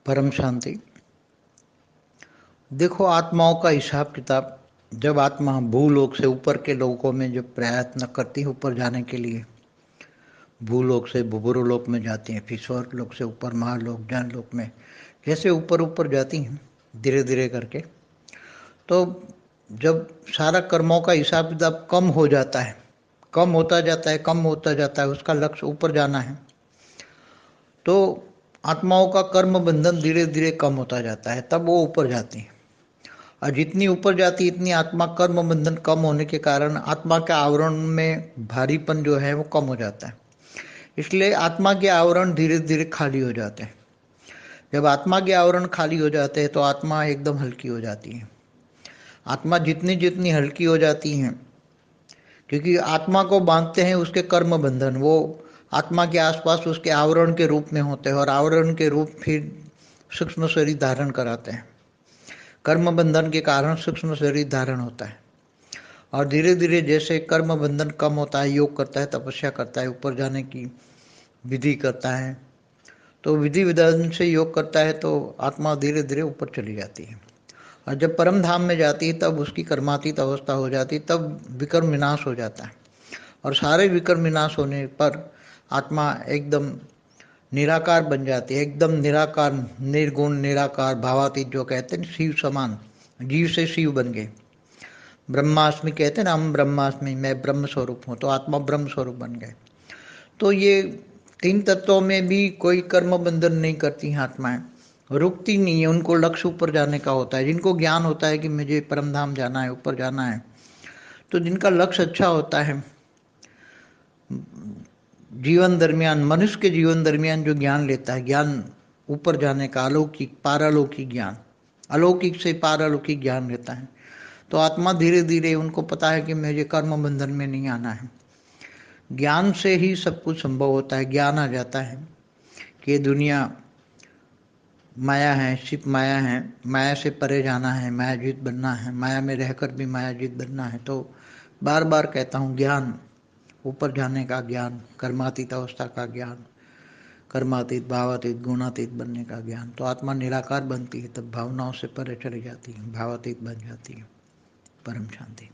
परम शांति। देखो, आत्माओं का हिसाब किताब, जब आत्मा भूलोक से ऊपर के लोकों में जब प्रयत्न करती है ऊपर जाने के लिए, भूलोक से भूभुर लोक में जाती हैं, फिर स्वर्ग लोक से ऊपर महालोक ज्ञान लोक में जैसे ऊपर ऊपर जाती हैं धीरे धीरे करके, तो जब सारा कर्मों का हिसाब किताब कम हो जाता है, कम होता जाता है, कम होता जाता है, उसका लक्ष्य ऊपर जाना है, तो आत्माओं का कर्म बंधन धीरे धीरे कम होता जाता है, तब वो ऊपर जाती है। और जितनी ऊपर जाती इतनी आत्मा कर्म बंधन कम होने के कारण आत्मा के आवरण में भारीपन जो है वो कम हो जाता है। इसलिए आत्मा के आवरण धीरे धीरे खाली हो जाते हैं। जब आत्मा के आवरण खाली हो जाते हैं तो आत्मा एकदम हल्की हो जाती है। आत्मा जितनी जितनी हल्की हो जाती है, क्योंकि आत्मा को बांधते हैं उसके कर्म बंधन, वो आत्मा के आसपास उसके आवरण के रूप में होते हैं और आवरण के रूप फिर सूक्ष्म शरीर धारण कराते हैं। कर्म बंधन के कारण सूक्ष्म शरीर धारण होता है और धीरे धीरे जैसे कर्म बंधन कम होता है, योग करता है, तपस्या करता है, ऊपर जाने की विधि करता है, तो विधि विधान से योग करता है तो आत्मा धीरे धीरे ऊपर चली जाती है। और जब परम धाम में जाती है तब उसकी कर्मातीत अवस्था हो जाती है, तब विकर्म विनाश हो जाता है। और सारे विकर्म विनाश होने पर आत्मा एकदम निराकार बन जाती है, एकदम निराकार, निर्गुण निराकार भावातीत, जो कहते हैं शिव समान, जीव से शिव बन गए। ब्रह्मास्मि कहते हैं ना, हम ब्रह्मास्मि, मैं ब्रह्म स्वरूप हूँ, तो आत्मा ब्रह्म स्वरूप बन गए। तो ये तीन तत्वों में भी कोई कर्म बंधन नहीं करती हैं आत्माएं, रुकती नहीं है, उनको लक्ष्य ऊपर जाने का होता है। जिनको ज्ञान होता है कि मुझे परम धाम जाना है, ऊपर जाना है, तो जिनका लक्ष्य अच्छा होता है, जीवन दरमियान, मनुष्य के जीवन दरमियान जो ज्ञान लेता है, ज्ञान ऊपर जाने का, अलौकिक पारलौकिक ज्ञान, अलौकिक से पारलौकिक ज्ञान लेता है, तो आत्मा धीरे धीरे, उनको पता है कि मुझे कर्म बंधन में नहीं आना है। ज्ञान से ही सब कुछ संभव होता है। ज्ञान आ जाता है कि ये दुनिया माया है, सिर्फ माया है, माया से परे जाना है, मायाजीत बनना है, माया में रहकर भी मायाजीत बनना है। तो बार बार कहता हूँ, ज्ञान, ऊपर जाने का ज्ञान, कर्मातीत अवस्था का ज्ञान, कर्मातीत भावातीत गुणातीत बनने का ज्ञान, तो आत्मा निराकार बनती है, तब भावनाओं से परे चली जाती है, भावातीत बन जाती है। परम शांति।